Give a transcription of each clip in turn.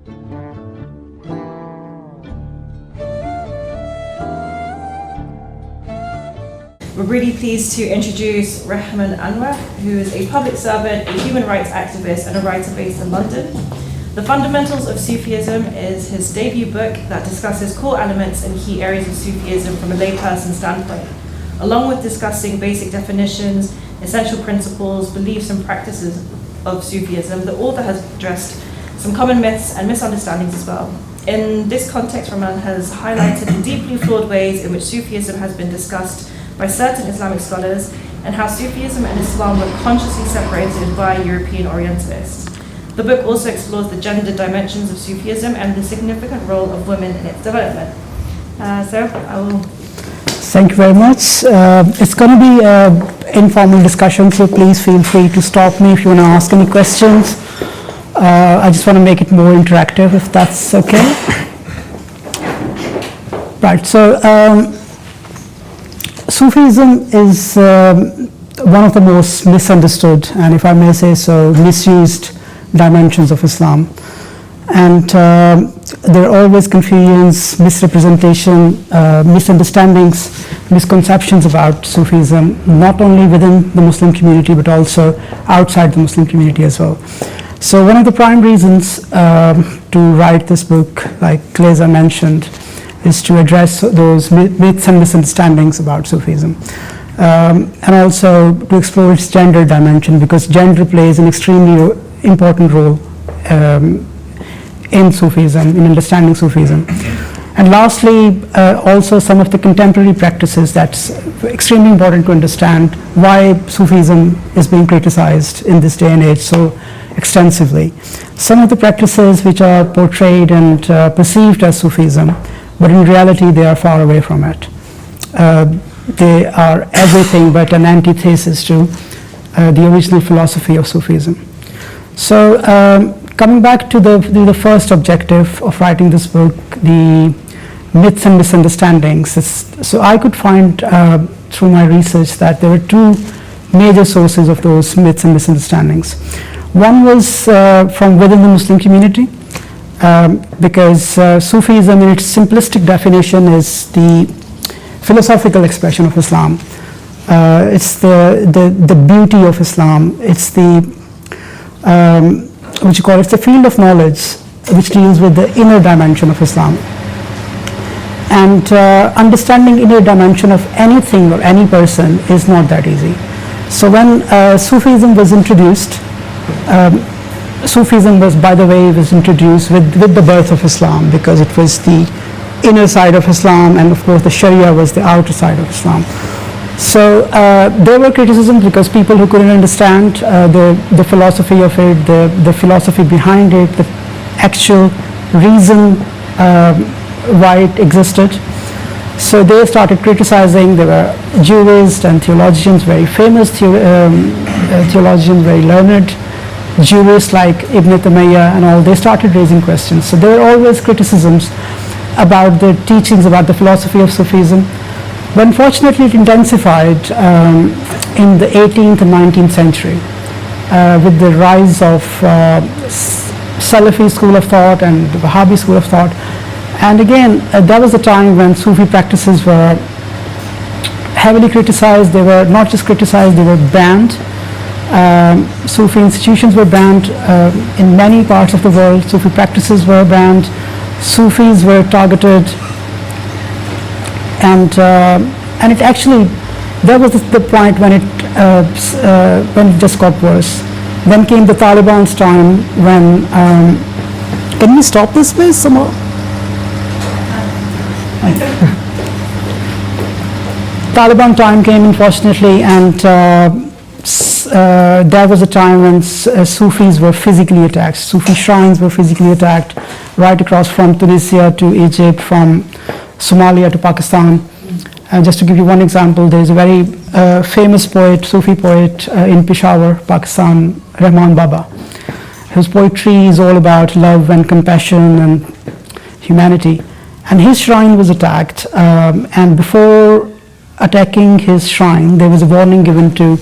We're really pleased to introduce Rehman, who is a public servant, a human rights activist, and a writer based in London. The Fundamentals of Sufism is his debut book that discusses core elements and key areas of Sufism from a layperson standpoint, along with discussing basic definitions, essential principles, beliefs, and practices of Sufism. The author has addressed some common myths and misunderstandings as well. In this context, Rehman has highlighted the deeply flawed ways in which Sufism has been discussed by certain Islamic scholars, and how Sufism and Islam were consciously separated by European orientalists. The book also explores the gender dimensions of Sufism and the significant role of women in its development. So I will... Thank you very much. It's going to be an informal discussion, so please feel free to stop me if you want to ask any questions. I just want to make it more interactive, if that's okay. Right, so Sufism is one of the most misunderstood, and if I may say so, misused dimensions of Islam. And there are always confusions, misrepresentation, misunderstandings, misconceptions about Sufism, not only within the Muslim community, but also outside the Muslim community as well. So one of the prime reasons to write this book, like Kleza mentioned, is to address those myths and misunderstandings about Sufism. And also to explore its gender dimension, because gender plays an extremely important role in Sufism, in understanding Sufism. And lastly, also some of the contemporary practices that's extremely important to understand why Sufism is being criticized in this day and age so extensively. Some of the practices which are portrayed and perceived as Sufism, but in reality they are far away from it. They are everything but an antithesis to the original philosophy of Sufism. So coming back to the first objective of writing this book, the myths and misunderstandings. So I could find through my research that there were two major sources of those myths and misunderstandings. One was from within the Muslim community, because Sufism in its simplistic definition is the philosophical expression of Islam. It's the beauty of Islam. It's the it's the field of knowledge which deals with the inner dimension of Islam. And understanding inner dimension of anything or any person is not that easy. So when Sufism was introduced, Sufism was, by the way, was introduced with the birth of Islam, because it was the inner side of Islam, and of course the Sharia was the outer side of Islam. So there were criticisms because people who couldn't understand the philosophy of it, the philosophy behind it, the actual reason why it existed. So they started criticizing. There were jurists and theologians, very famous theologians, very learned jurists like Ibn Taymiyyah and all. They started raising questions. So there were always criticisms about the teachings, about the philosophy of Sufism. But unfortunately it intensified in the 18th and 19th century with the rise of Salafi school of thought and the Wahhabi school of thought. And again, that was the time when Sufi practices were heavily criticized. They were not just criticized, they were banned. Sufi institutions were banned in many parts of the world. Sufi practices were banned. Sufis were targeted. And it actually, that was the point when it just got worse. Then came the Taliban's time when, can we stop this please somehow? Taliban time came, unfortunately, and there was a time when Sufis were physically attacked. Sufi shrines were physically attacked right across from Tunisia to Egypt, from Somalia to Pakistan. Just to give you one example, there is a very famous poet, Sufi poet in Peshawar, Pakistan, Rehman Baba, whose poetry is all about love and compassion and humanity. And his shrine was attacked, and before attacking his shrine, there was a warning given to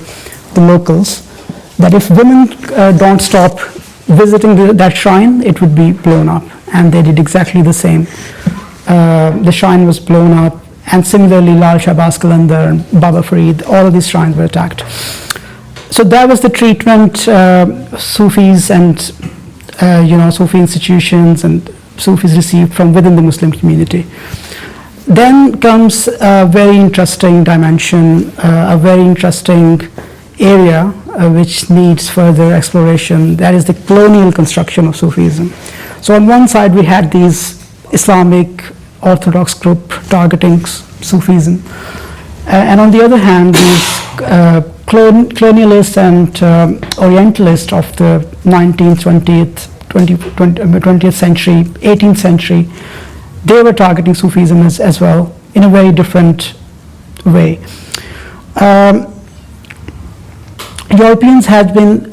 the locals that if women don't stop visiting that shrine, it would be blown up. And they did exactly the same. The shrine was blown up, and similarly Lal Shahbaz Qalandar and Baba Farid, all of these shrines were attacked. So that was the treatment Sufis and Sufi institutions and Sufis received from within the Muslim community. Then comes a very interesting dimension, a very interesting area which needs further exploration. That is the colonial construction of Sufism. So on one side we had these Islamic Orthodox group targeting Sufism, and on the other hand these colonialists and orientalists of the 19th, 20th century, 18th century, they were targeting Sufism as well in a very different way. Europeans had been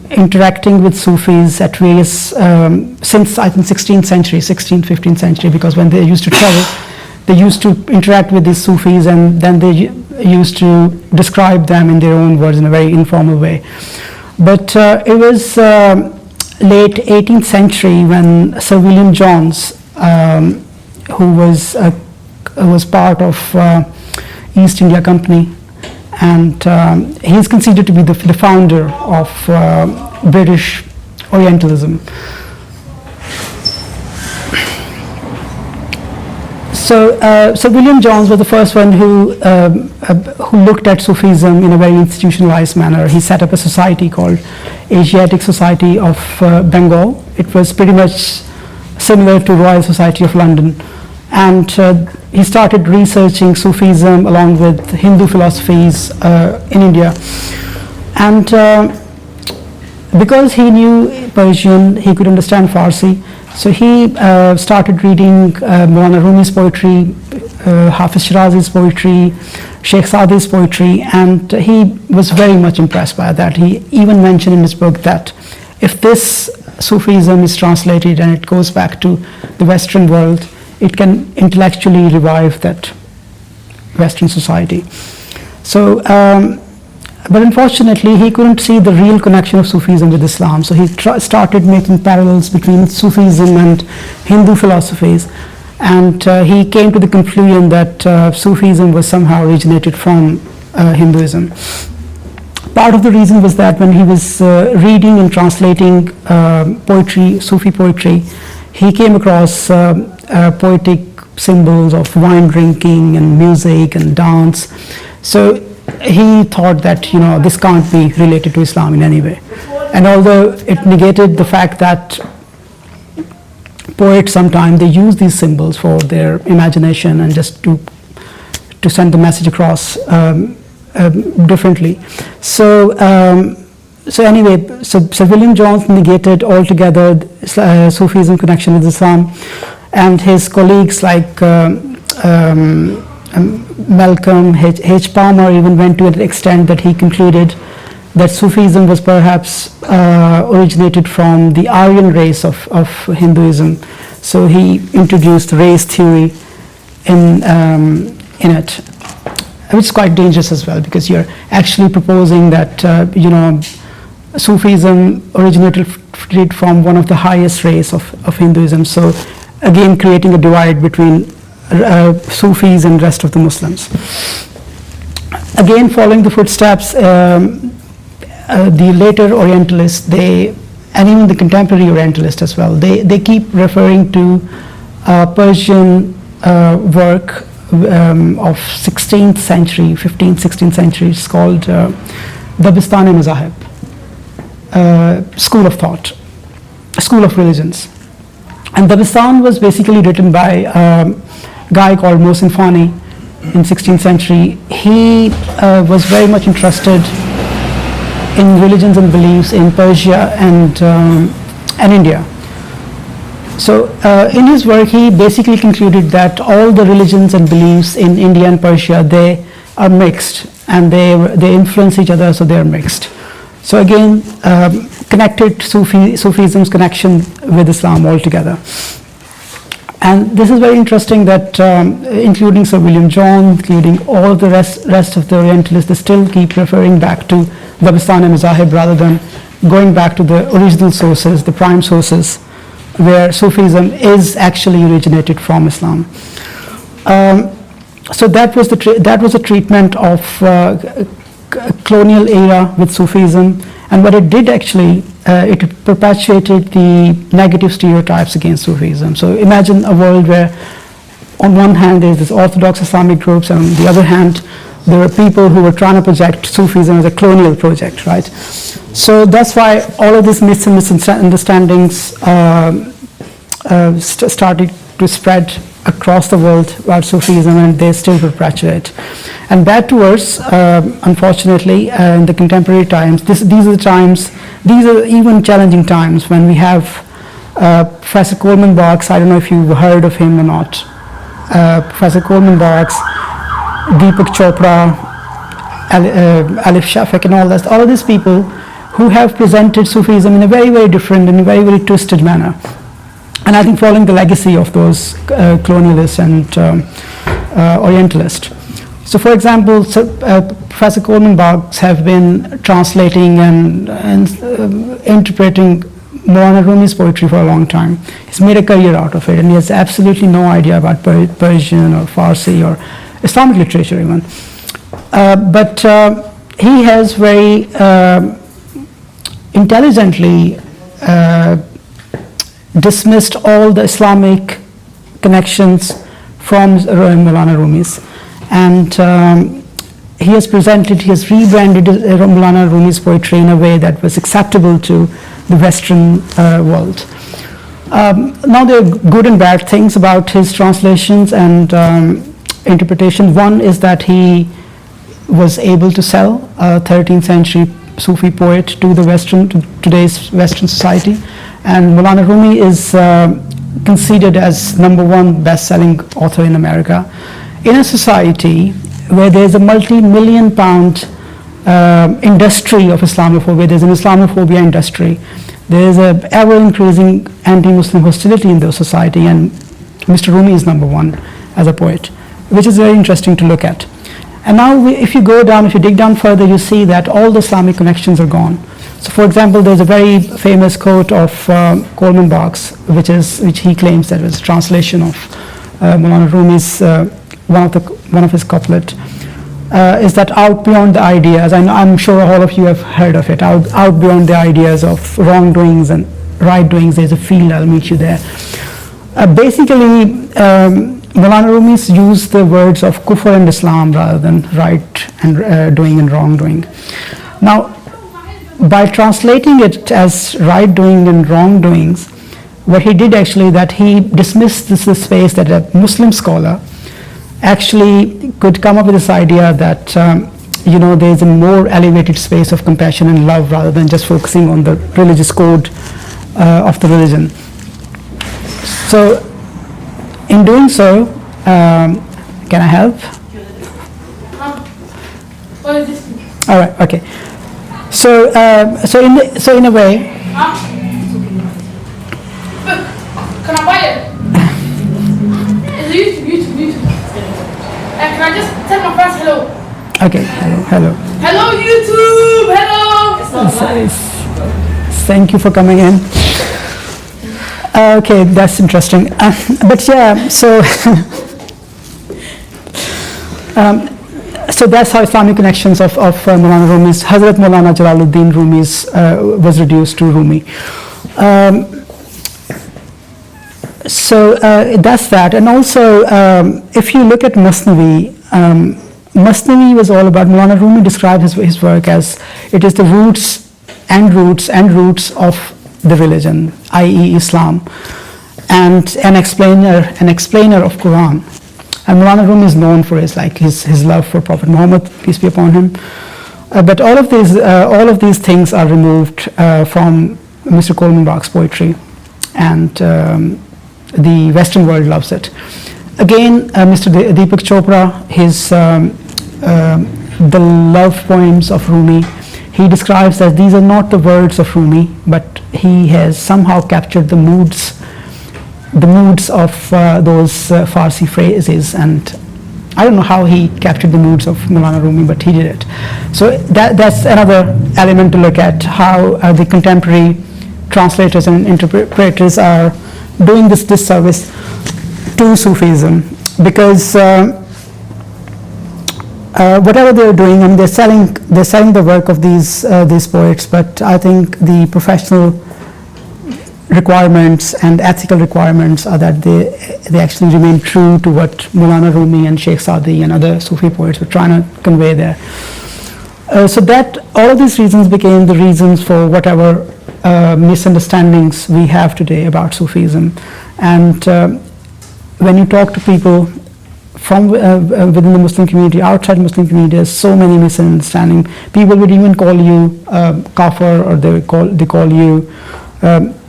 interacting with Sufis at various, since I think 16th century, 16th, 15th century, because when they used to travel, they used to interact with these Sufis and then they used to describe them in their own words in a very informal way. But it was late 18th century when Sir William Jones, who was part of East India Company, and he's considered to be the founder of British Orientalism. So William Jones was the first one who looked at Sufism in a very institutionalized manner. He set up a society called Asiatic Society of Bengal. It was pretty much similar to Royal Society of London. And he started researching Sufism along with Hindu philosophies in India. And because he knew Persian, he could understand Farsi, so he started reading Maulana Rumi's poetry, Hafiz Shirazi's poetry, Sheikh Saadi's poetry, and he was very much impressed by that. He even mentioned in his book that if this Sufism is translated and it goes back to the Western world, it can intellectually revive that Western society. So, but unfortunately, he couldn't see the real connection of Sufism with Islam. So he started making parallels between Sufism and Hindu philosophies, and he came to the conclusion that Sufism was somehow originated from Hinduism. Part of the reason was that when he was reading and translating poetry, Sufi poetry, he came across poetic symbols of wine drinking and music and dance. So he thought that this can't be related to Islam in any way. And although it negated the fact that poets sometimes they use these symbols for their imagination and just to send the message across differently. So anyway, so William Jones negated altogether Sufism connection with Islam, and his colleagues like Malcolm H. Palmer even went to an extent that he concluded that Sufism was perhaps originated from the Aryan race of Hinduism. So he introduced race theory in it, which is quite dangerous as well, because you're actually proposing that Sufism originated from one of the highest race of Hinduism. So again, creating a divide between Sufis and rest of the Muslims. Again, following the footsteps, the later Orientalists, and even the contemporary Orientalists as well, they keep referring to Persian work of 16th century, 15th, 16th century. It's called Dabistan-e-Mazahib, school of thought, school of religions. And Dabistan was basically written by a guy called Mohsin Fani in 16th century. He was very much interested in religions and beliefs in Persia and India. So in his work, he basically concluded that all the religions and beliefs in India and Persia, they are mixed, and they influence each other, so they are mixed. So again, connected Sufism's connection with Islam altogether. And this is very interesting that including Sir William Jones, including all the rest of the Orientalists, they still keep referring back to Dabistan-e-Mazahib rather than going back to the original sources, the prime sources, where Sufism is actually originated from Islam. So that was a treatment of colonial era with Sufism, and what it did actually, it perpetuated the negative stereotypes against Sufism. So imagine a world where on one hand there's this orthodox Islamic groups, and on the other hand there are people who were trying to project Sufism as a colonial project, right? So that's why all of these myths and misunderstandings started to spread across the world about Sufism, and they still perpetuate. And bad to worse, unfortunately, in the contemporary times, these are even challenging times when we have Professor Coleman Barks. I don't know if you've heard of him or not. Professor Coleman Barks, Deepak Chopra, Alif Shafik, and all of these people who have presented Sufism in a very, very different and very, very twisted manner. And I think following the legacy of those colonialists and orientalists. So for example, Professor Coleman Barks have been translating and interpreting Maulana Rumi's poetry for a long time. He's made a career out of it, and he has absolutely no idea about Persian or Farsi or Islamic literature even. But he has very intelligently dismissed all the Islamic connections from Maulana Rumi's, and he has rebranded Maulana Rumi's poetry in a way that was acceptable to the Western world. Now there are good and bad things about his translations and interpretation. One is that he was able to sell a 13th century Sufi poet to today's Western society, and Maulana Rumi is considered as #1 best-selling author in America. In a society where there's a multi-million pound industry of Islamophobia, there's an Islamophobia industry, there's an ever-increasing anti-Muslim hostility in the society, and Mr. Rumi is #1 as a poet, which is very interesting to look at. And now if you dig down further, you see that all the Islamic connections are gone. So for example, there's a very famous quote of Coleman Barks, which he claims that was a translation of Maulana Rumi's, one of his couplet, is that out beyond the ideas, and I'm sure all of you have heard of it, out beyond the ideas of wrongdoings and right doings, there's a field, I'll meet you there. Basically, Maulana Rumi's used the words of kufr and Islam rather than right and doing and wrongdoing. Now, by translating it as right doing and wrongdoings, what he did actually, that he dismissed this space that a Muslim scholar actually could come up with this idea that there's a more elevated space of compassion and love rather than just focusing on the religious code of the religion. So in doing so, can I help? All right, okay. So in a way, can I buy it? It's YouTube. Can I just tell my friends hello? okay, hello. Hello YouTube, hello. Thank you for coming in. Okay, that's interesting. But yeah, so so that's how Islamic connections of Maulana Rumi's, Hazrat Maulana Jalaluddin Rumi's was reduced to Rumi. So that's that. And also, if you look at Masnavi, Masnavi was all about, Maulana Rumi described his work as it is the roots of the religion, i.e. Islam, and an explainer of Quran. And Maulana Rumi is known for his love for Prophet Muhammad, peace be upon him. But all of these things are removed from Mr. Coleman Barks' poetry, and the Western world loves it. Again, Mr. Deepak Chopra, his the love poems of Rumi, he describes that these are not the words of Rumi, but he has somehow captured the moods of those Farsi phrases and I don't know how he captured the moods of Maulana Rumi, but he did it. So that's another element to look at, how the contemporary translators and interpreters are doing this disservice to Sufism, because whatever they're doing, and they're selling the work of these poets, but I think the professional requirements and ethical requirements are that they actually remain true to what Maulana Rumi and Sheikh Sadi and other Sufi poets were trying to convey there. So that all of these reasons became the reasons for whatever misunderstandings we have today about Sufism. And when you talk to people from within the Muslim community, outside Muslim community, there's so many misunderstandings. People would even call you kafir, or they call you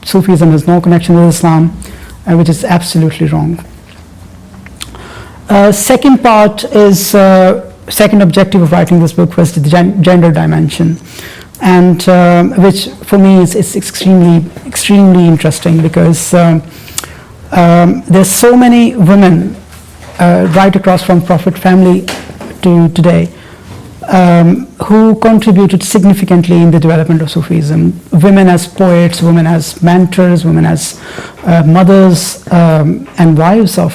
Sufism has no connection with Islam, which is absolutely wrong. Second part is, second objective of writing this book was the gender dimension, and which for me is extremely interesting, because there's so many women right across from Prophet family to today who contributed significantly in the development of Sufism. Women as poets, women as mentors, women as mothers and wives of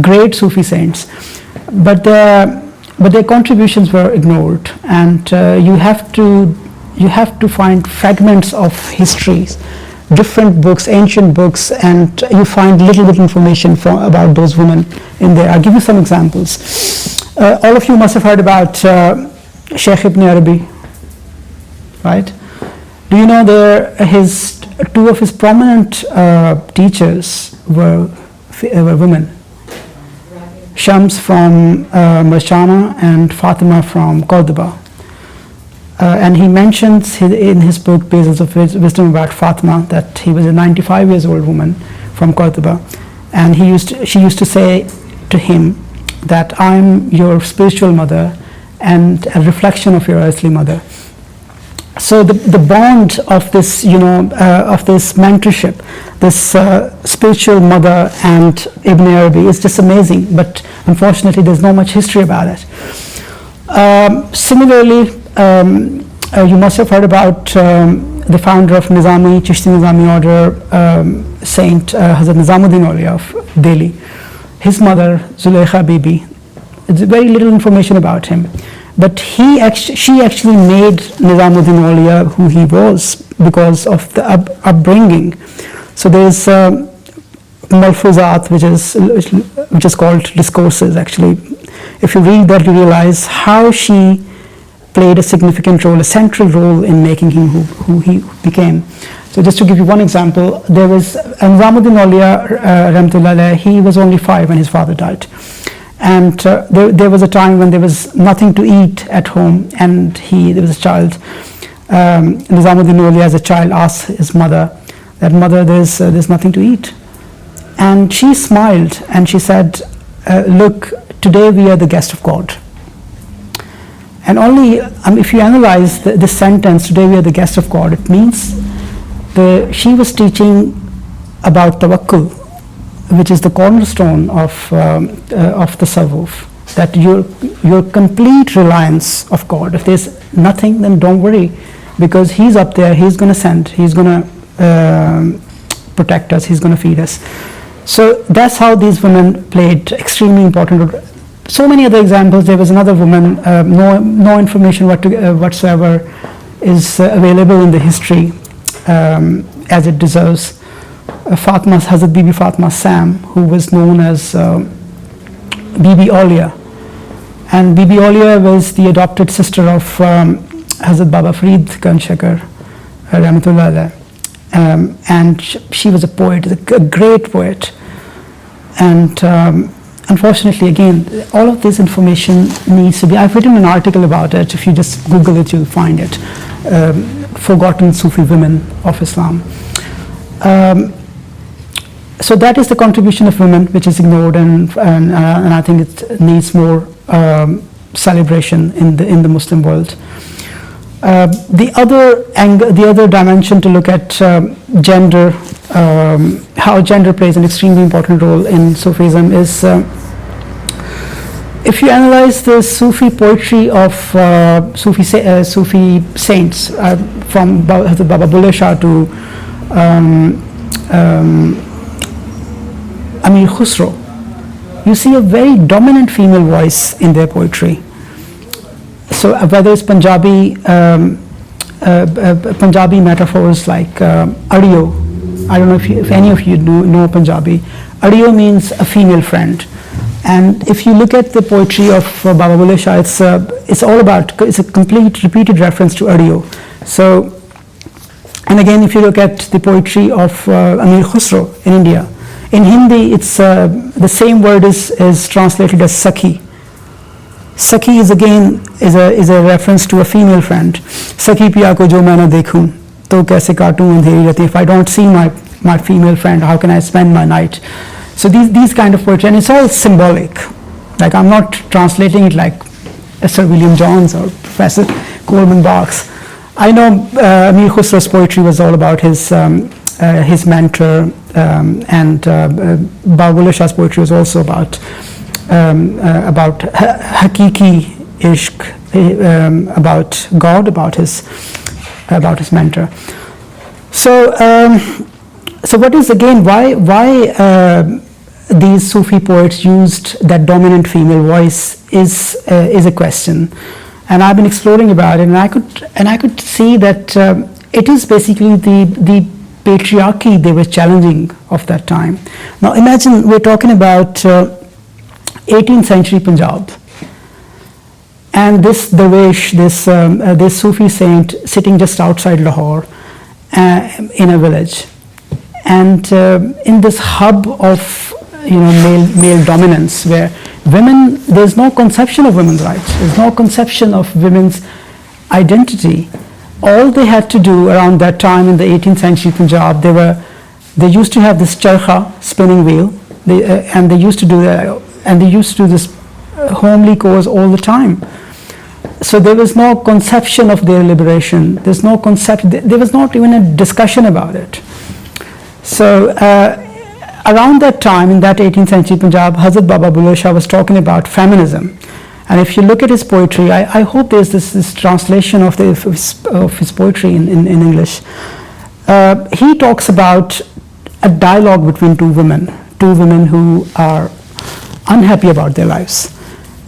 great Sufi saints, but their contributions were ignored, and you have to find fragments of histories, different books, ancient books, and you find little bit information about those women in there. I'll give you some examples. All of you must have heard about Sheikh Ibn Arabi, right? Do you know two of his prominent teachers were women? Shams from Marchana and Fatima from Cordoba. And he mentions in his book Basis of Wisdom about Fatima that he was a 95 years old woman from Cordoba, and she used to say to him that I'm your spiritual mother and a reflection of your earthly mother. So the bond of this, of this mentorship, this spiritual mother and Ibn Arabi is just amazing, but unfortunately there's not much history about it. Similarly, you must have heard about the founder of Nizami, Chishti Nizami order, Saint Hazrat Nizamuddin Auliya of Delhi. His mother, Zulaikha Bibi, it's very little information about him, but she actually made Nizamuddin Auliya who he was because of the upbringing. So there's Malfuzat, which is called discourses. Actually, if you read that, you realize how she played a significant role, a central role in making him who he became. So just to give you one example, there was Nizamuddin Auliya, Rahmatullah alayh, he was only 5 when his father died. And there was a time when there was nothing to eat at home, and there was a child. Nizamuddin Auliya as a child asked his mother, that mother, there's nothing to eat. And she smiled and she said, look, today we are the guest of God. And only if you analyze this sentence, today we are the guest of God, it means she was teaching about tawakkul, which is the cornerstone of the tasawwuf, that your complete reliance of God. If there's nothing, then don't worry, because He's up there, He's going to send, He's going to protect us, He's going to feed us. So that's how these women played extremely important role. So many other examples. There was another woman, no information whatsoever is available in the history as it deserves. Hazrat Bibi Fatima Sam, who was known as Bibi Auliya, and Bibi Auliya was the adopted sister of Hazrat Baba Farid Ganshakar, Rahmatullah alayh. And she was a poet, a great poet, and unfortunately, again, all of this information needs to be, I've written an article about it. If you just Google it, you'll find it. Forgotten Sufi Women of Islam. So that is the contribution of women, which is ignored, and I think it needs more celebration in the Muslim world. The other dimension to look at how gender plays an extremely important role in Sufism is if you analyze the Sufi poetry of Sufi saints, from Baba Bulleh Shah to Amir Khusro, you see a very dominant female voice in their poetry. So whether it's Punjabi metaphors like adiyo, I don't know if any of you know Punjabi. Adiyo means a female friend. And if you look at the poetry of Baba Bulleh Shah, it's all about, it's a complete repeated reference to adiyo. So, and again, if you look at the poetry of Amir Khusro in India, in Hindi, it's the same word is translated as Sakhi. Sakhi is again is a reference to a female friend. Sakhi piya ko jo main na dekhun, to kaise kaatun andheri rati. If I don't see my female friend, how can I spend my night? So these kind of poetry, and it's all symbolic. Like, I'm not translating it like Sir William Jones or Professor Coleman Barks. I know Amir Khusro's poetry was all about his mentor, and Baba Bulleh Shah's poetry was also about hakiki ishq, about God, about his mentor. So what is, again, why these Sufi poets used that dominant female voice is a question, and I've been exploring about it, and I could see that it is basically the patriarchy they were challenging of that time. Now imagine we're talking about 18th century Punjab, and this Darwish, this Sufi saint sitting just outside Lahore in a village, and in this hub of male dominance, where women, there's no conception of women's rights, there's no conception of women's identity. All they had to do around that time in the 18th century Punjab, they used to have this charkha, spinning wheel, and they used to do this homely chores all the time. So there was no conception of their liberation. There's no concept. There was not even a discussion about it. So around that time, in that 18th century Punjab, Hazrat Baba Bulleh Shah was talking about feminism. And if you look at his poetry, I hope there's this translation of his poetry in English. He talks about a dialogue between two women who are unhappy about their lives,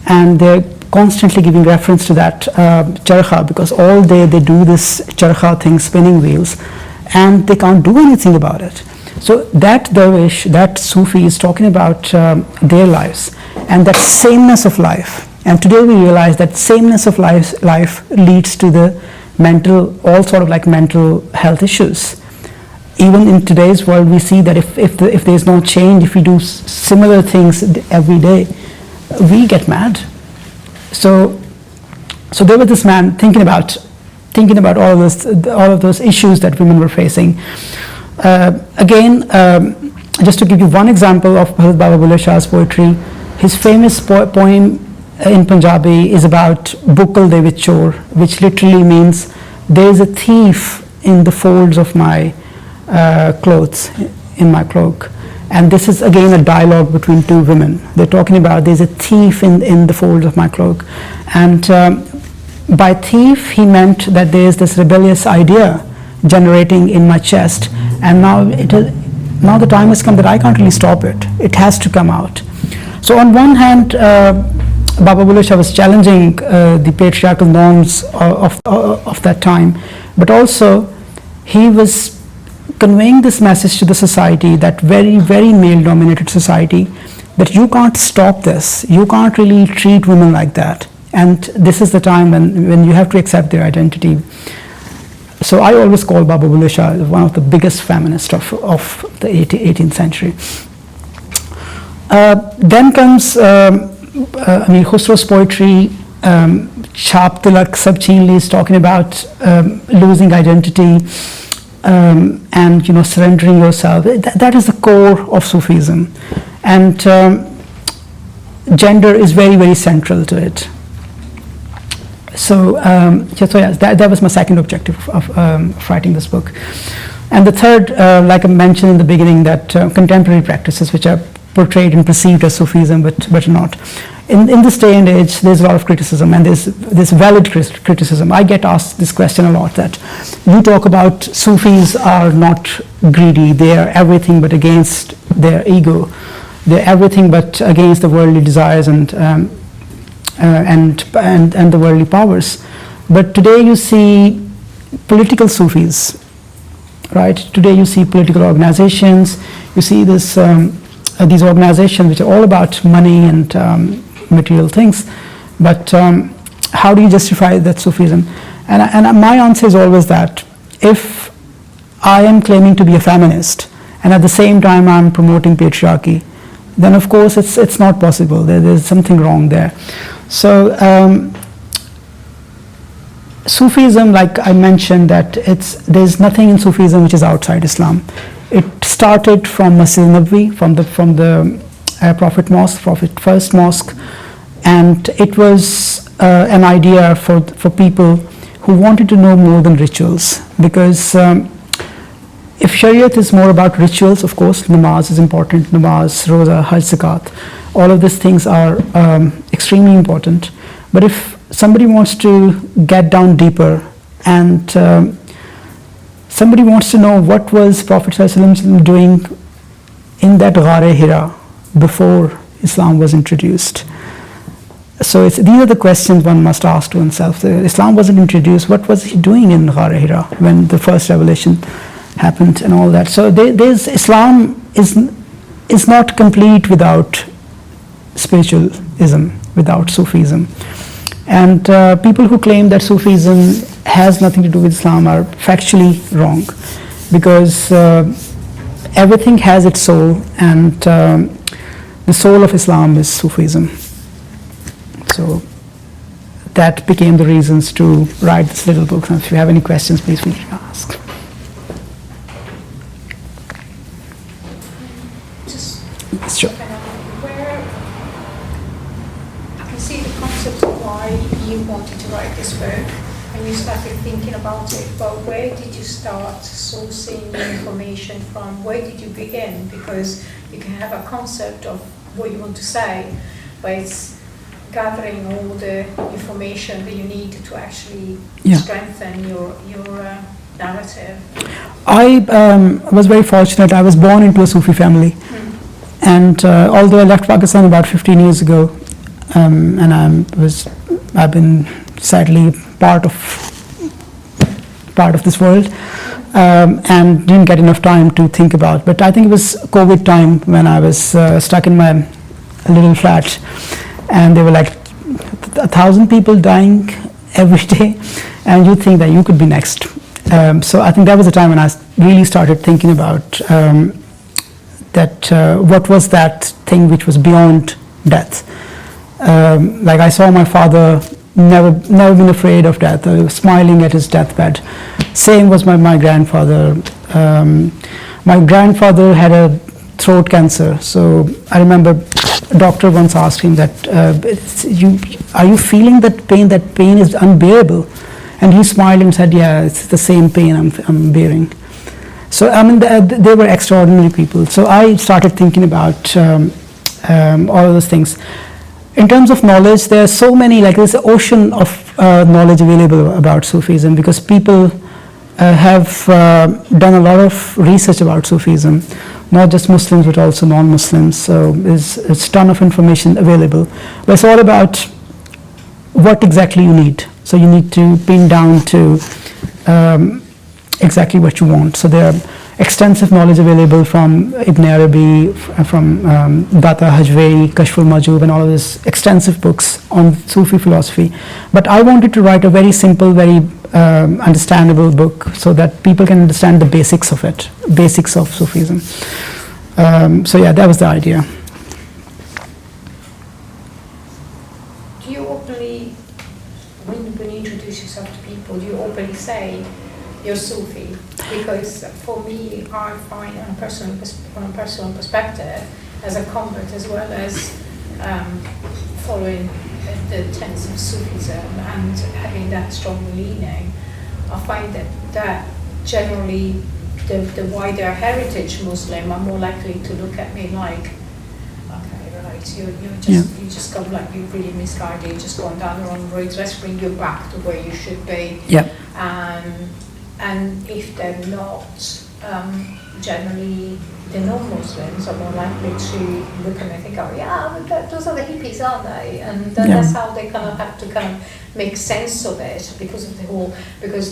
and they're constantly giving reference to that charkha, because all day they do this charkha thing, spinning wheels, and they can't do anything about it. So that Darwish, that Sufi, is talking about their lives and that sameness of life. And today we realize that sameness of life leads to the all sort of like mental health issues. Even in today's world, we see that if there's no change, if we do similar things every day, we get mad. So there was this man thinking about all of those issues that women were facing. Again, just to give you one example of Baba Bulleh Shah's poetry, his famous poem in Punjabi is about Bukal de vich chor, which literally means there is a thief in the folds of my clothes, in my cloak. And this is again a dialogue between two women. They're talking about there's a thief in the folds of my cloak. And by thief, he meant that there's this rebellious idea generating in my chest. And now the time has come that I can't really stop it. It has to come out. So on one hand, Baba Bulleh Shah was challenging the patriarchal norms of that time, but also he was conveying this message to the society, that very, very male-dominated society, that you can't stop this. You can't really treat women like that. And this is the time when you have to accept their identity. So I always call Baba Bulleh Shah one of the biggest feminists of the 18th century. Then comes Amir Khusro's poetry. Chap Tilak Sab Cheen Li is talking about losing identity and surrendering yourself. That is the core of Sufism, and gender is very, very central to it. So that was my second objective of writing this book. And the third, like I mentioned in the beginning, that contemporary practices, which are portrayed and perceived as Sufism, but not. In this day and age, there's a lot of criticism, and there's valid criticism. I get asked this question a lot, that you talk about Sufis are not greedy, they are everything but against their ego, they're everything but against the worldly desires and the worldly powers. But today you see political Sufis, right? Today you see political organizations, you see these organizations which are all about money and material things, but how do you justify that Sufism? And my answer is always that if I am claiming to be a feminist and at the same time I'm promoting patriarchy, then of course it's not possible. There's something wrong there. So Sufism, like I mentioned, that there's nothing in Sufism which is outside Islam. It started from Masjid Nabawi, from the Prophet Mosque, Prophet First Mosque, and it was an idea for people who wanted to know more than rituals, because if Shariat is more about rituals, of course, namaz is important, namaz, roza, hajj, zakat, all of these things are extremely important. But if somebody wants to get down deeper and somebody wants to know what was Prophet ﷺ doing in that Ghar-e Hira before Islam was introduced. So these are the questions one must ask to oneself. Islam wasn't introduced, what was he doing in Ghar-e Hira when the first revelation happened and all that? So Islam is not complete without spiritualism, without Sufism. And people who claim that Sufism has nothing to do with Islam are factually wrong, because everything has its soul, and the soul of Islam is Sufism. So that became the reasons to write this little book. And if you have any questions, please feel free to ask. Sure. Where I can see the concept of why you wanted to write this book and you started thinking about it, but where did you start sourcing the information from? Where did you begin? Because you can have a concept of what you want to say, but it's gathering all the information that you need to actually strengthen your narrative. I was very fortunate. I was born into a Sufi family. And although I left Pakistan about 15 years ago, and I've been sadly part of this world, and didn't get enough time to think about. But I think it was COVID time when I was stuck in my little flat, and there were like 1,000 people dying every day, and you think that you could be next. So I think that was the time when I really started thinking about what was that thing which was beyond death. Like I saw my father never been afraid of death, smiling at his deathbed. Same was my grandfather. My grandfather had a throat cancer, so I remember a doctor once asked him that, are you feeling that pain? That pain is unbearable. And he smiled and said, yeah, it's the same pain I'm bearing. So I mean, they were extraordinary people. So I started thinking about all of those things. In terms of knowledge, there are so many, like there's an ocean of knowledge available about Sufism, because people have done a lot of research about Sufism, not just Muslims but also non-Muslims. So there's a ton of information available. But it's all about what exactly you need. So you need to pin down to exactly what you want. So there are extensive knowledge available from Ibn Arabi, from Data Hajwari, Kashf al-Majub, and all of these extensive books on Sufi philosophy. But I wanted to write a very simple, very understandable book so that people can understand the basics of it, basics of Sufism. So yeah, that was the idea. Do you openly, when you introduce yourself to people, do you openly say you're Sufi? Because for me, I find on a personal perspective, as a convert as well as following the tenets of Sufism and having that strong leaning, I find that generally the wider heritage Muslim are more likely to look at me like Okay, right. Yeah. You just got like you really misguided. You just gone down the wrong road. Let's bring you back to where you should be. Yeah. And if they're not, generally the non-Muslims are more likely to look and they think, oh yeah, but those are the hippies, aren't they? And that's how they kind of have to kind of make sense of it because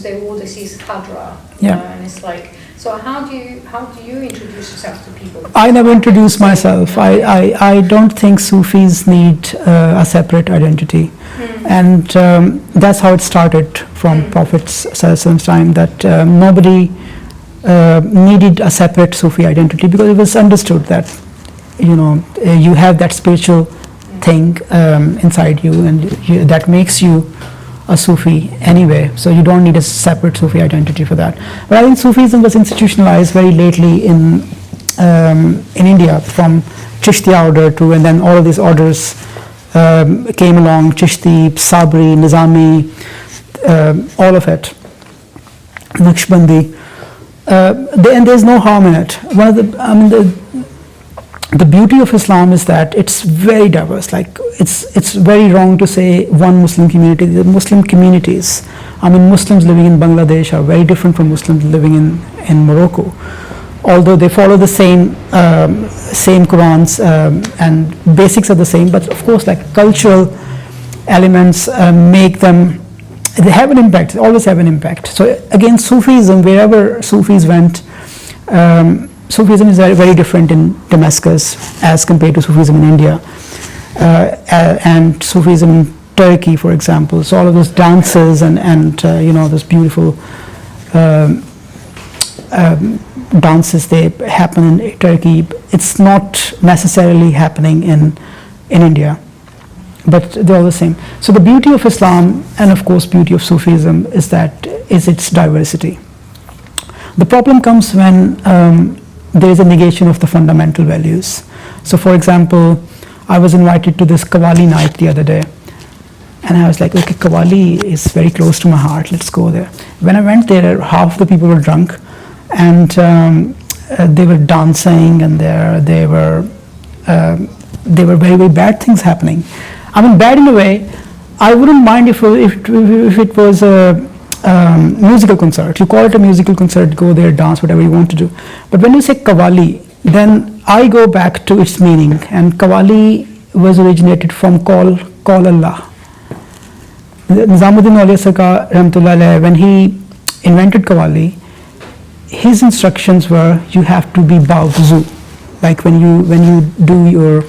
they all this is cadre. Yeah. And it's like, so how do you introduce yourself to people? I never introduce myself. I don't think Sufis need a separate identity. And that's how it started from Prophet's time, that nobody needed a separate Sufi identity, because it was understood that, you have that spiritual thing inside you, and that makes you a Sufi anyway, so you don't need a separate Sufi identity for that. But I think Sufism was institutionalized very lately in India, from Chishtiya order and then all of these orders came along, Chishti, Sabri, Nizami, all of it, Naqshbandi, and there's no harm in it. The beauty of Islam is that it's very diverse. Like it's very wrong to say one Muslim community. The Muslim communities, Muslims living in Bangladesh are very different from Muslims living in Morocco. Although they follow the same Qurans and basics are the same, but of course, like cultural elements make them. They have an impact. They always have an impact. So again, Sufism, wherever Sufis went. Sufism is very, very different in Damascus as compared to Sufism in India, and Sufism in Turkey, for example. So all of those dances and those beautiful dances, they happen in Turkey. It's not necessarily happening in India, but they're all the same. So the beauty of Islam, and of course beauty of Sufism, is its diversity. The problem comes when there is a negation of the fundamental values. So for example, I was invited to this Qawwali night the other day, and I was like, okay, Qawwali is very close to my heart, let's go there. When I went there, half the people were drunk, and they were dancing, and they were very, very bad things happening. Bad in a way. I wouldn't mind if it was a musical concert. You call it a musical concert, go there, dance, whatever you want to do. But when you say Qawwali, then I go back to its meaning. And Qawwali was originated from call Allah. Nizamuddin Auliya Sarkar Rahmatullah Alayhi, when he invented Qawwali, his instructions were, you have to be bawuzu. Like when you do your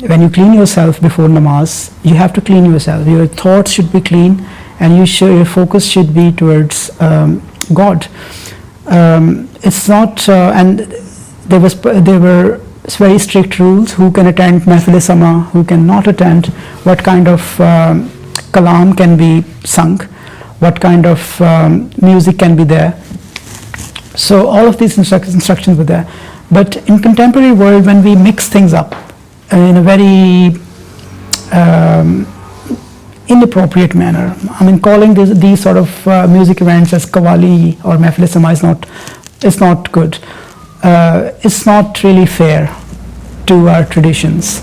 when you clean yourself before namaz, you have to clean yourself. Your thoughts should be clean, and your focus should be towards God. It's not, and there were very strict rules: who can attend Mahfil Sama, who cannot attend, what kind of kalam can be sung, what kind of music can be there. So all of these instructions were there. But in contemporary world, when we mix things up in a very inappropriate manner, calling these sort of music events as Qawwali or Mahfil Sama is not good. It's not really fair to our traditions.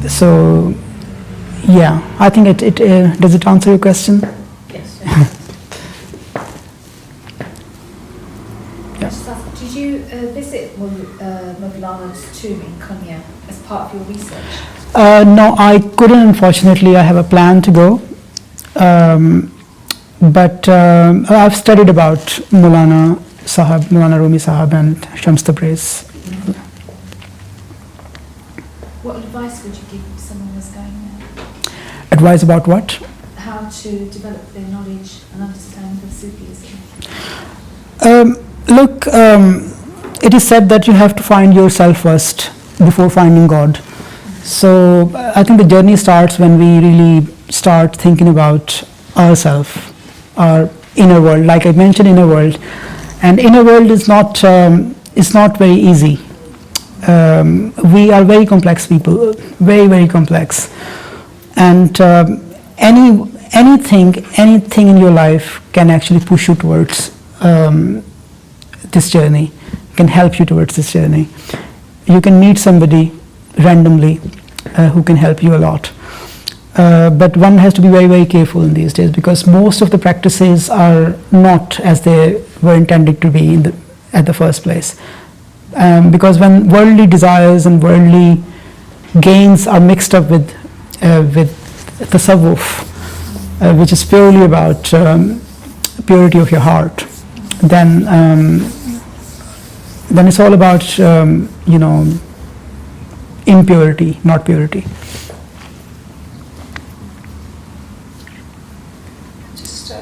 So yeah, I think it does it answer your question? Yes. Did you visit Mawlana's tomb in Konya as part of your research? No, I couldn't, unfortunately. I have a plan to go. But I've studied about Maulana Rumi Sahab and Shams Tabriz. What advice would you give someone who's going there? Advice about what? How to develop their knowledge and understanding of Sufism? Look, it is said that you have to find yourself first before finding God. So I think the journey starts when we really start thinking about ourselves, our inner world. Like I mentioned, inner world, and inner world is not very easy. We are very complex people, very, very complex, and anything in your life can actually push you towards this journey, can help you towards this journey. you can meet somebody randomly who can help you a lot. But one has to be very, very careful in these days, because most of the practices are not as they were intended to be at the first place. Because when worldly desires and worldly gains are mixed up with tasawwuf, which is purely about purity of your heart, then it's all about impurity, not purity. Just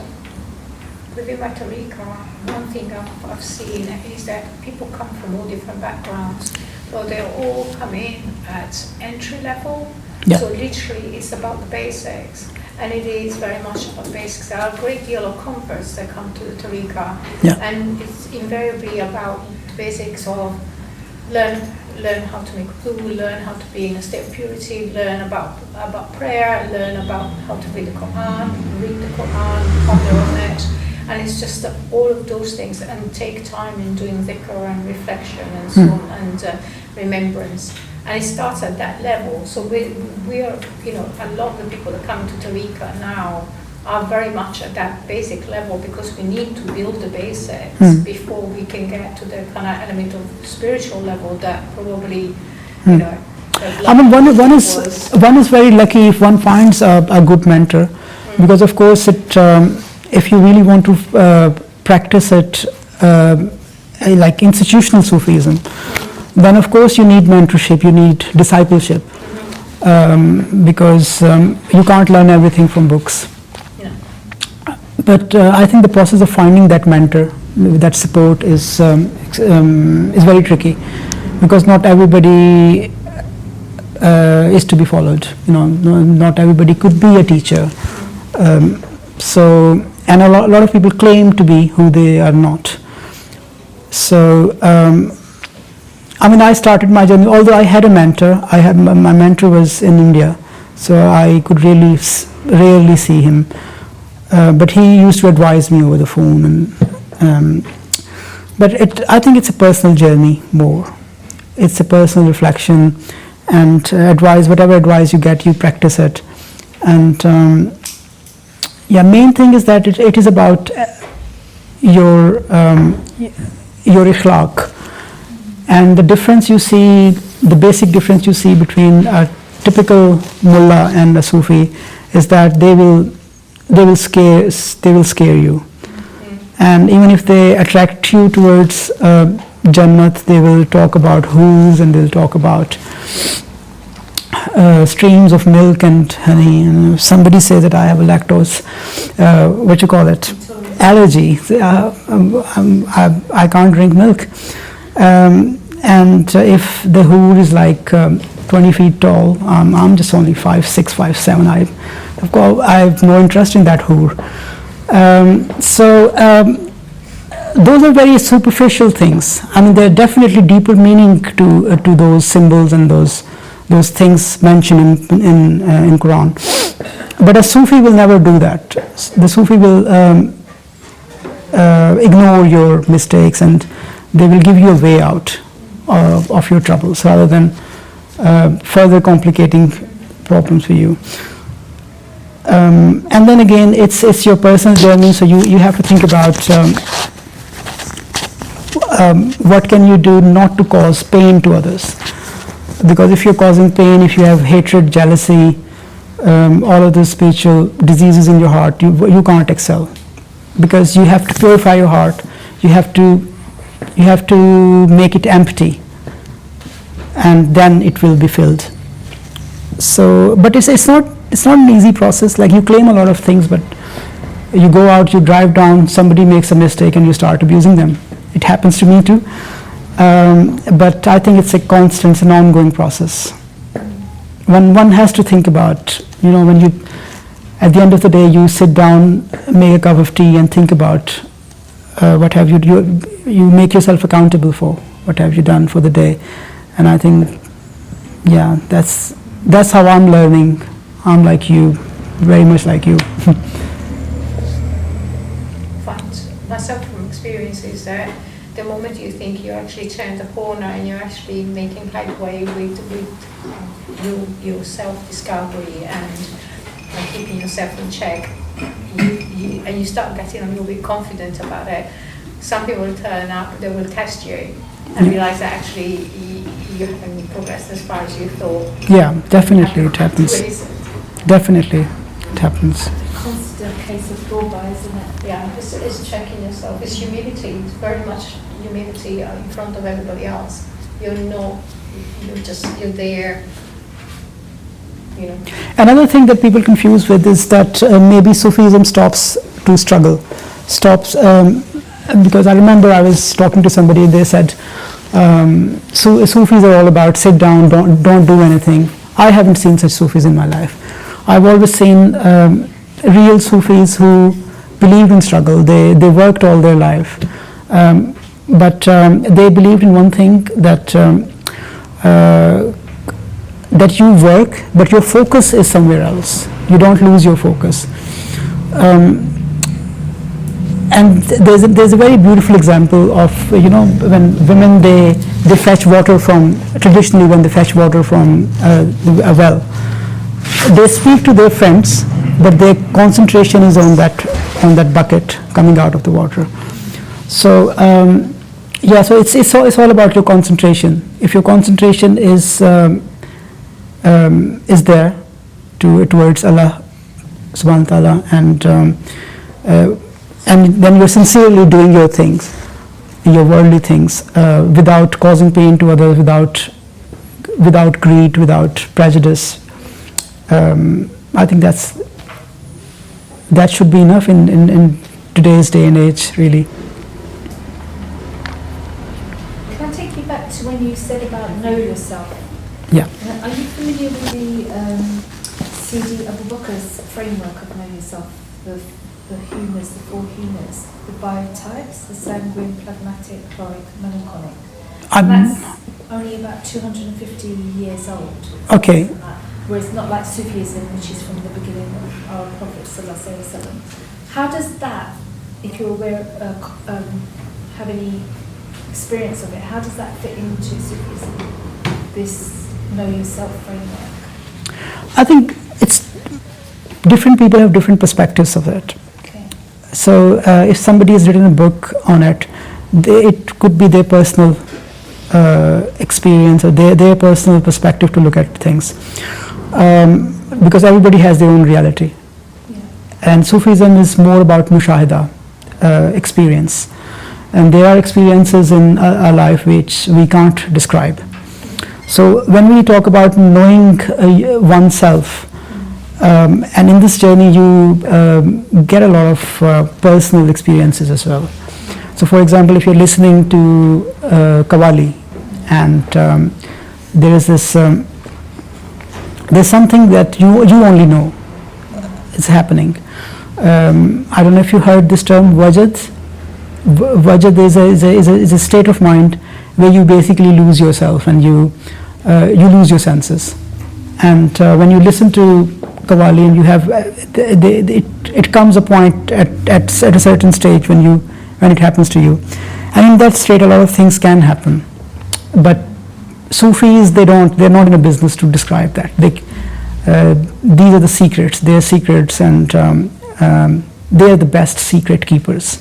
within my tariqa, one thing I've seen is that people come from all different backgrounds, but they all come in at entry level. Yeah. So literally, it's about the basics, and it is very much about basics. There are a great deal of converts that come to the tariqa, and it's invariably about the basics of learn how to make wudu, learn how to be in a state of purity, learn about prayer, learn about how to read the Quran, ponder on it. And it's just all of those things, and take time in doing dhikr and reflection and so on, and remembrance. And it starts at that level. So we are, a lot of the people that come to tariqa now are very much at that basic level, because we need to build the basics before we can get to the kind of element of spiritual level that probably, I mean, one is very lucky if one finds a good mentor, because of course if you really want to practice it like institutional Sufism, then of course you need mentorship, you need discipleship, because you can't learn everything from books. But I think the process of finding that mentor, that support, is very tricky, because not everybody is to be followed. Not everybody could be a teacher. And a lot of people claim to be who they are not. So, I started my journey, although I had a mentor. My mentor was in India, so I could really rarely see him. But he used to advise me over the phone, but I think it's a personal journey more. It's a personal reflection, and whatever advice you get, you practice it. And main thing is that it is about your ikhlaq, and the difference you see, the basic difference you see between a typical mullah and a Sufi is that they will scare you, and even if they attract you towards Jannat, they will talk about hooves, and they'll talk about streams of milk and honey. And if somebody says that I have a lactose, allergy, I can't drink milk, and if the hoor is like 20 feet tall, I'm just only 5'6", 5'7". I have no interest in that hoor. Those are very superficial things. There are definitely deeper meaning to those symbols and those things mentioned in Quran. But a Sufi will never do that. The Sufi will ignore your mistakes, and they will give you a way out of your troubles, rather than further complicating problems for you. And then again, it's your personal journey, so you have to think about what can you do not to cause pain to others. Because if you're causing pain, if you have hatred, jealousy, all of those spiritual diseases in your heart, you can't excel, because you have to purify your heart. You have to make it empty, and then it will be filled. So, but it's not an easy process. Like, you claim a lot of things, but you go out, you drive down, somebody makes a mistake, and you start abusing them. It happens to me too. But I think it's a constant, it's an ongoing process. One has to think about, when you, at the end of the day, you sit down, make a cup of tea, and think about what have you make yourself accountable for, what have you done for the day. And I think, that's how I'm learning. I'm like you, very much like you. Find myself from experience is that the moment you think you actually turned the corner and you're actually making headway with your self-discovery and keeping yourself in check. And you start getting a little bit confident about it. Some people will turn up, they will test you and realize that actually you haven't progressed as far as you thought. Yeah, definitely it happens. Definitely it happens. Constant case of fallby, isn't it? Yeah, it's checking yourself. It's humility. It's very much humility in front of everybody else. You're there. You know. Another thing that people confuse with is that maybe Sufism stops to struggle, because I remember I was talking to somebody and they said, Sufis are all about sit down, don't do anything. I haven't seen such Sufis in my life. I've always seen real Sufis who believed in struggle. They worked all their life, but they believed in one thing, that you work, but your focus is somewhere else. You don't lose your focus. And there's a very beautiful example of, when women they fetch water from, traditionally when they fetch water from a well, they speak to their friends, but their concentration is on that bucket coming out of the water. So so it's all about your concentration. If your concentration is there towards Allah subhanahu wa ta'ala, and then you're sincerely doing your things, your worldly things, without causing pain to others, without greed, without prejudice. I think that should be enough in today's day and age, really. Can I take you back to when you said about know yourself? Yeah. Are you familiar with the C.D. Abu Bakr's framework of know yourself? The humours, the four humours, the biotypes, the sanguine, phlegmatic, chloric, melancholic. That's only about 250 years old. Okay. Whereas not like Sufism, which is from the beginning of our Prophet Sallallahu Alaihi Wasallam. How does that, if you're aware, have any experience of it, how does that fit into Sufism, this know yourself framework? I think it's different people have different perspectives of it. Okay. So if somebody has written a book on it, it could be their personal experience or their personal perspective to look at things, because everybody has their own reality. Yeah. And Sufism is more about mushahada, experience, and there are experiences in our life which we can't describe. So when we talk about knowing oneself, and in this journey you get a lot of personal experiences as well. So for example, if you're listening to Qawwali, and there is this, there's something that you only know is happening. I don't know if you heard this term, wajad. Wajad is a state of mind where you basically lose yourself and you lose your senses. And when you listen to Qawwali, and you have it comes a point at a certain stage when it happens to you, and in that state a lot of things can happen. But Sufis, they're not in a business to describe that. These are the secrets. They're secrets, and they are the best secret keepers.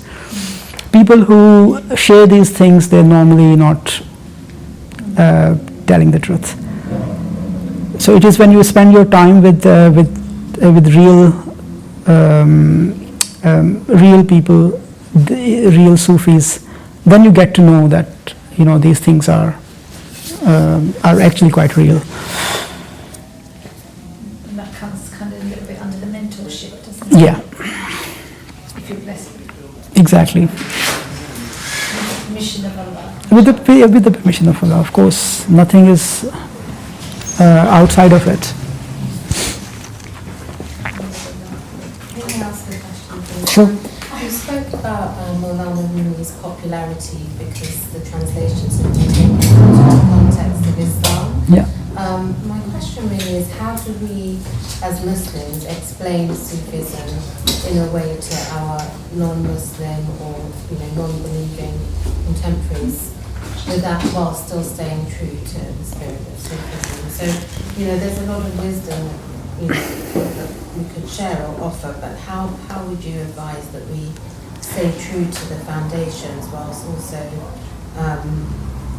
People who share these things, they're normally not telling the truth. So it is when you spend your time with real people, real Sufis, then you get to know that these things are actually quite real. And that comes kind of a little bit under the mentorship, doesn't it? Yeah. If you're blessed. Exactly. With the permission of Allah. With the permission of Allah, of course. Nothing is outside of it. Let me ask a question, please. Sure. You spoke about Maulana Rumi's popularity because the translations have been taken into the context of Islam. Yeah. My question really is, how do we, as Muslims, explain Sufism in a way to our non-Muslim or non-believing contemporaries? with that while still staying true to the spirit of Sufism. So, there's a lot of wisdom that we could share or offer, but how would you advise that we stay true to the foundations whilst also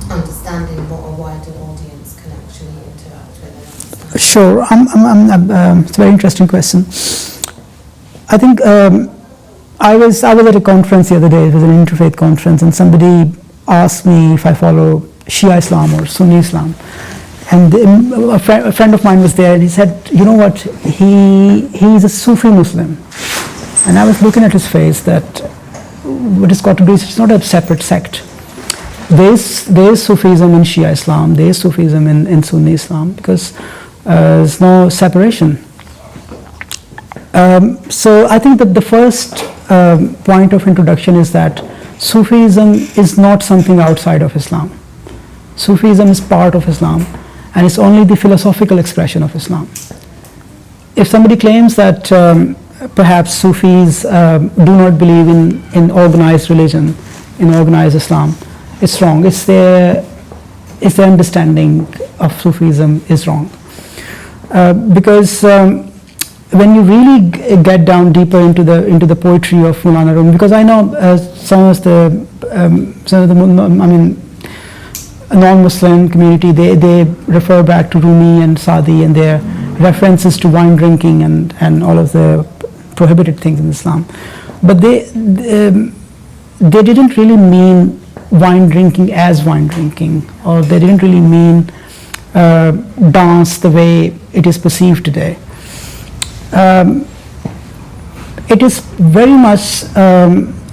understanding what a wider audience can actually interact with and understand? Sure. It's a very interesting question. I think I was at a conference the other day. It was an interfaith conference, and somebody asked me if I follow Shia Islam or Sunni Islam. And a friend of mine was there, and he said, you know what, he's a Sufi Muslim. And I was looking at his face that what it's got to do is it's not a separate sect. There is Sufism in Shia Islam, there is Sufism in Sunni Islam, because there's no separation. So I think that the first point of introduction is that Sufism is not something outside of Islam. Sufism is part of Islam, and it's only the philosophical expression of Islam. If somebody claims that perhaps Sufis do not believe in organized religion, in organized Islam, it's wrong. It's their understanding of Sufism is wrong. Because when you really get down deeper into the poetry of Maulana Rumi, because I know some of the non-Muslim community, they refer back to Rumi and Sadi and their references to wine drinking and all of the prohibited things in Islam. But they didn't really mean wine drinking as wine drinking, or they didn't really mean dance the way it is perceived today. It is very much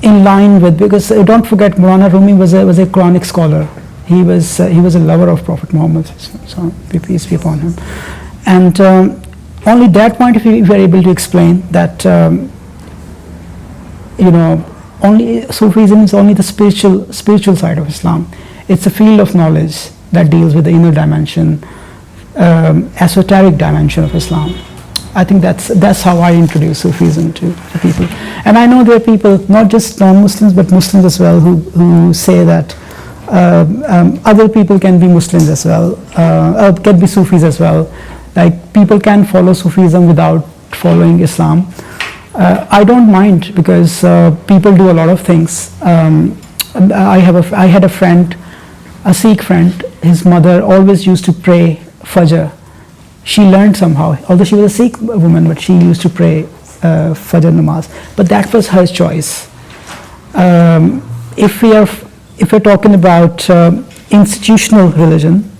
in line with, because don't forget, Maulana Rumi was a Quranic scholar. He was a lover of Prophet Muhammad, so peace be upon him. And only that point, if we are able to explain that, only Sufism is only the spiritual side of Islam. It's a field of knowledge that deals with the inner dimension, esoteric dimension of Islam. I think that's how I introduce Sufism to people. And I know there are people, not just non-Muslims, but Muslims as well, who say that other people can be Muslims as well, can be Sufis as well. Like, people can follow Sufism without following Islam. I don't mind, because people do a lot of things. I had a friend, a Sikh friend. His mother always used to pray Fajr. She learned somehow, although she was a Sikh woman, but she used to pray Fajr namaz. But that was her choice. If we're talking about institutional religion,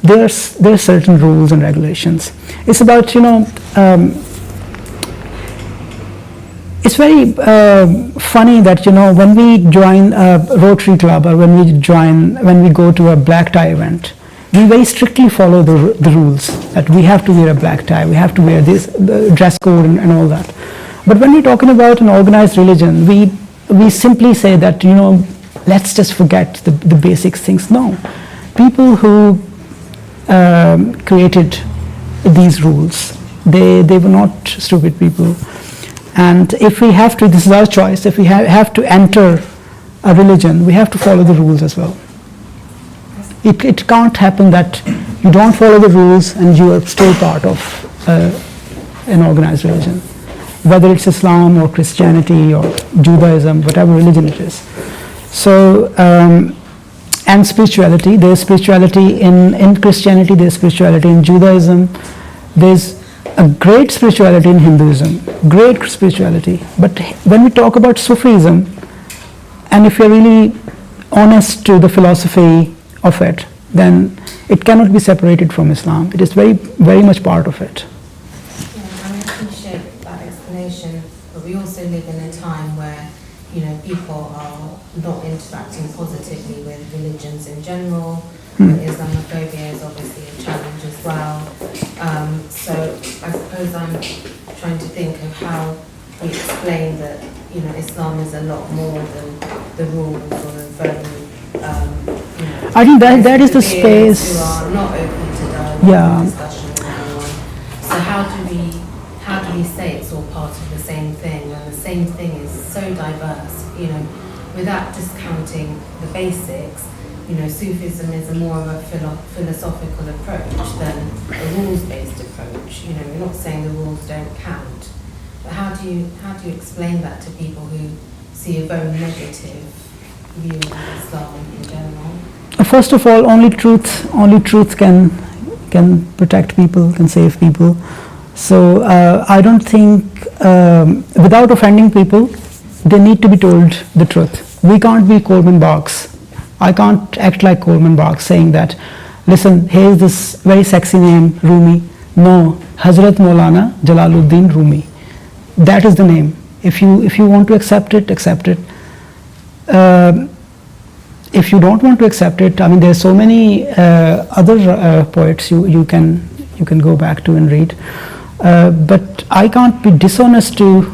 there are certain rules and regulations. It's about, it's very funny that, when we join a Rotary Club, or when we go to a black tie event, we very strictly follow the rules, that we have to wear a black tie, we have to wear this dress code and all that. But when we're talking about an organized religion, we simply say that, let's just forget the basic things. No. People who created these rules, they were not stupid people. And if we have to, this is our choice, if we have to enter a religion, we have to follow the rules as well. It can't happen that you don't follow the rules and you are still part of an organized religion, whether it's Islam or Christianity or Judaism, whatever religion it is. So, and spirituality, there's spirituality in Christianity, there's spirituality in Judaism, there's a great spirituality in Hinduism, great spirituality. But when we talk about Sufism, and if you're really honest to the philosophy of it, then it cannot be separated from Islam. It is very, very much part of it. Yeah, I appreciate that explanation, but we also live in a time where, people are not interacting positively with religions in general. Islamophobia is obviously a challenge as well. So I suppose I'm trying to think of how we explain that, Islam is a lot more than the rules or the very, I think that is the space. Who are not open to dialogue and discussion with anyone. So how do we say it's all part of the same thing when the same thing is so diverse, without discounting the basics, Sufism is a more of a philosophical approach than a rules-based approach. We're not saying the rules don't count, but how do you explain that to people who see a very negative view of Islam in general? First of all, only truth can protect people, can save people. So I don't think, without offending people, they need to be told the truth. We can't be Coleman Barks. I can't act like Coleman Barks saying that, listen, here's this very sexy name, Rumi. No, Hazrat Maulana Jalaluddin Rumi. That is the name. If you want to accept it, accept it. If you don't want to accept it, I mean, there's so many other poets you can go back to and read. But I can't be dishonest to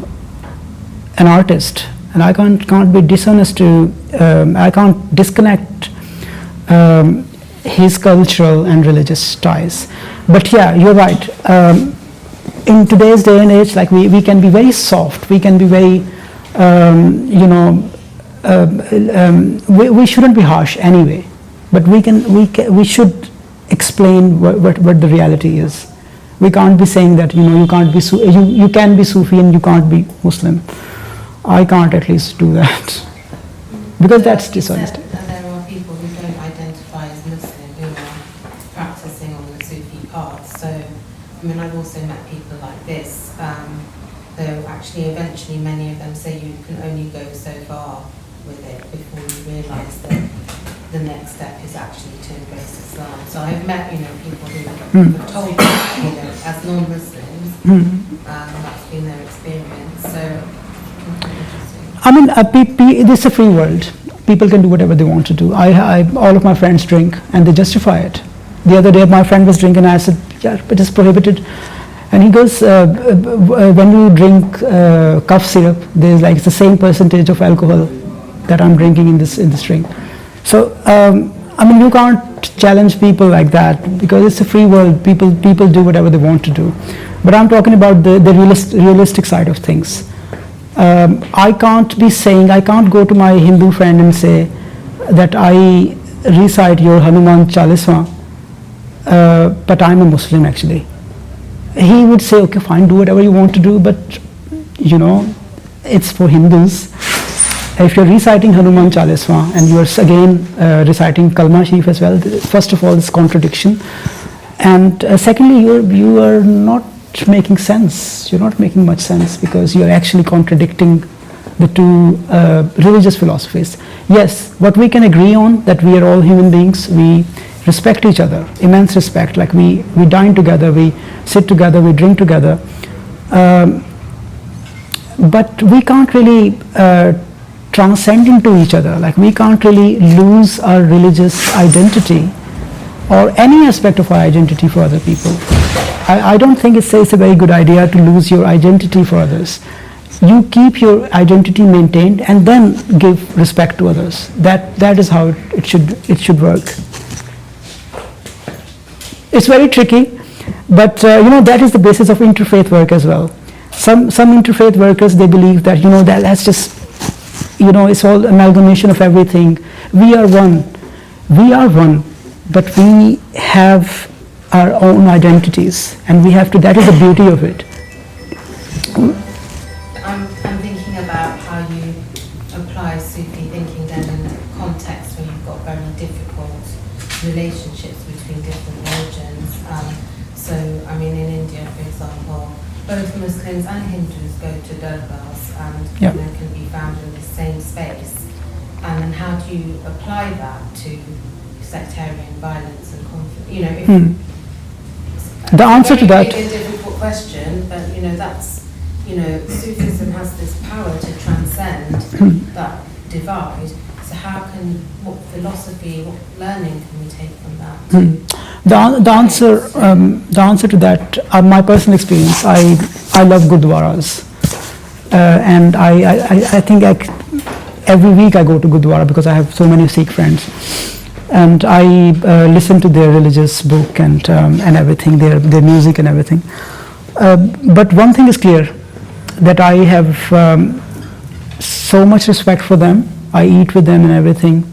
an artist, and I can't be dishonest to, I can't disconnect his cultural and religious ties. But yeah, you're right. In today's day and age, like we can be very soft, we can be very, we shouldn't be harsh anyway, but we should explain what the reality is. We can't be saying that you can't be you can be Sufi and you can't be Muslim. I can't at least do that because that's dishonest. There are people who don't identify as Muslim who are practicing on the Sufi path. So, I've also met people like this. Though actually, eventually, many of them say you can only go so far with it before you realise that the next step is actually to embrace Islam. So I've met, people who have told me, as non-Muslims, that's been their experience. So, I mean, this is a free world. People can do whatever they want to do. All of my friends drink, and they justify it. The other day, my friend was drinking, and I said, "Yeah, but it's prohibited." And he goes, "When you drink cough syrup, there's it's the same percentage of alcohol that I'm drinking in this drink." So, you can't challenge people like that because it's a free world. People do whatever they want to do. But I'm talking about the realistic side of things. I can't go to my Hindu friend and say that I recite your Hanuman Chalisma, but I'm a Muslim actually. He would say, okay, fine, do whatever you want to do, but it's for Hindus. If you're reciting Hanuman Chalisma and you're again reciting Kalma Sharif as well, first of all, it's contradiction. And secondly, you are not making sense. You're not making much sense because you're actually contradicting the two religious philosophies. Yes, what we can agree on, that we are all human beings, we respect each other, immense respect, like we dine together, we sit together, we drink together. But we can't really transcend into each other, like we can't really lose our religious identity or any aspect of our identity for other people. I don't think it's a very good idea to lose your identity for others. You keep your identity maintained and then give respect to others. That is how it should work. It's very tricky, but that is the basis of interfaith work as well. Some interfaith workers, they believe that that that's just it's all amalgamation of everything. We are one, but we have our own identities, and we have to. That is the beauty of it. I'm thinking about how you apply Sufi thinking then in a context where you've got very difficult relationships between different religions. In India, for example, both Muslims and Hindus go to dargahs and can be found in the same space. And then how do you apply that to sectarian violence and conflict? The answer to that. It's a difficult question, but that's Sufism has this power to transcend that divide. So what philosophy, what learning can we take from that? The answer to that, my personal experience, I love gurdwaras, and I think every week I go to gurdwara because I have so many Sikh friends, and I listen to their religious book and everything, their music and everything. But one thing is clear, that I have so much respect for them. I eat with them and everything.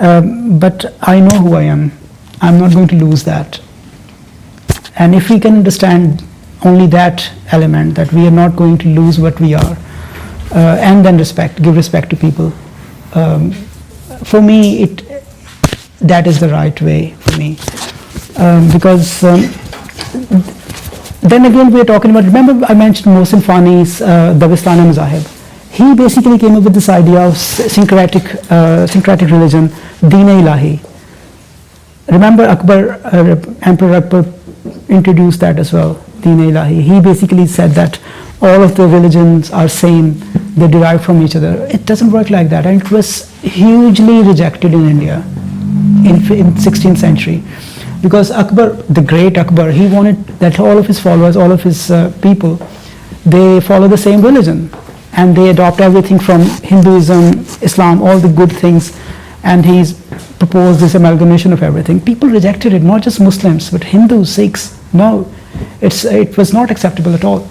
But I know who I am. I'm not going to lose that. And if we can understand only that element, that we are not going to lose what we are, and then give respect to people, for me, that is the right way for me. Because then again, we are talking about, remember I mentioned Mohsin Fani's Dabistana Mazahib. He basically came up with this idea of syncretic religion, Deen-e-Ilahi. Remember Emperor Akbar introduced that as well, Deen-e-Ilahi. He basically said that all of the religions are same, they derive from each other. It doesn't work like that, and it was hugely rejected in India in 16th century. Because Akbar, the great Akbar, he wanted that all of his followers, all of his people, they follow the same religion. And they adopt everything from Hinduism, Islam, all the good things. And he's proposed this amalgamation of everything. People rejected it, not just Muslims, but Hindus, Sikhs. No, it was not acceptable at all.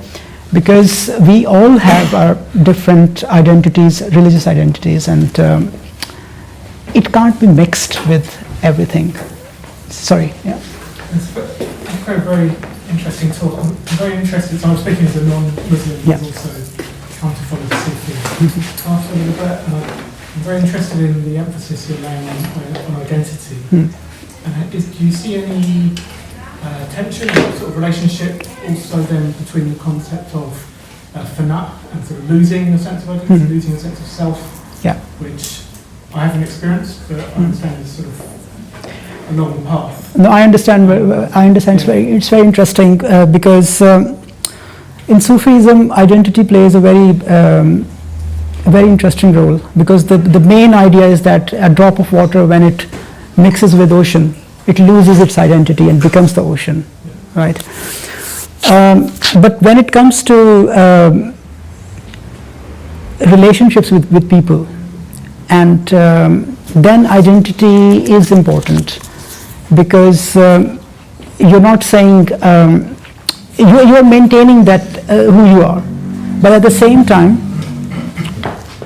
Because we all have our different identities, religious identities, and it can't be mixed with everything. Sorry. Yeah. It's a very interesting talk. I'm very interested. So I'm speaking as a non-Muslim who's also come to follow Sufi after a little bit, and I'm very interested in the emphasis you're laying on identity. And do you see any tension or sort of relationship also then between the concept of fana and sort of losing a sense of identity, losing a sense of self, which I haven't experienced, but I understand is sort of along the path. No, I understand. It's very interesting because in Sufism, identity plays a very interesting role, because the main idea is that a drop of water, when it mixes with ocean, it loses its identity and becomes the ocean, right? But when it comes to relationships with people, and then identity is important. Because you're not saying, you're maintaining that who you are, but at the same time,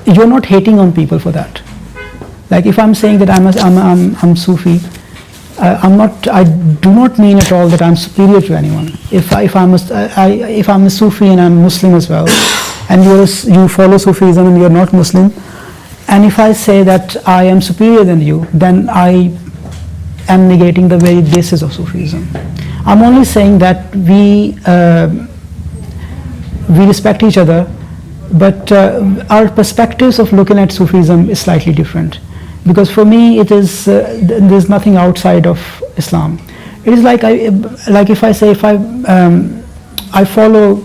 you're not hating on people for that. Like if I'm saying that I'm Sufi, I do not mean at all that I'm superior to anyone. If I'm a Sufi and I'm Muslim as well, and you follow Sufism and you're not Muslim, and if I say that I am superior than you, then I am negating the very basis of Sufism. I'm only saying that we respect each other, but our perspectives of looking at Sufism is slightly different. Because for me, it is there's nothing outside of Islam. It is like if I say I follow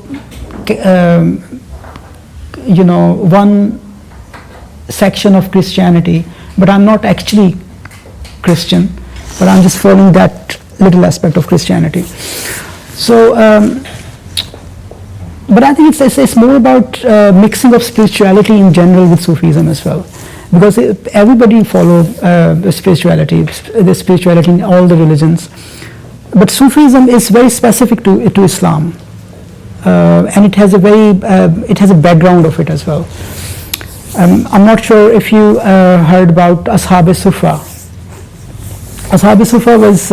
one section of Christianity, but I'm not actually Christian, but I'm just following that little aspect of Christianity. So, but I think it's more about mixing of spirituality in general with Sufism as well, because everybody follow the spirituality in all the religions, but Sufism is very specific to Islam, and it has a background of it as well. I'm not sure if you heard about Ashab-e-Sufa. Ashab-e-Sufa was,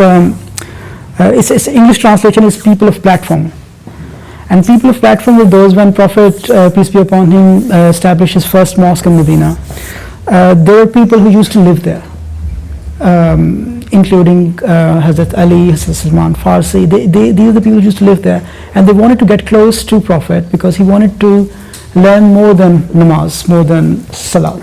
its English translation is people of platform. And people of platform were those when Prophet, peace be upon him, established his first mosque in Medina. There were people who used to live there, including Hazrat Ali, Hazrat Salman Farsi. These are the people who used to live there. And they wanted to get close to Prophet because he wanted to learn more than namaz, more than salah.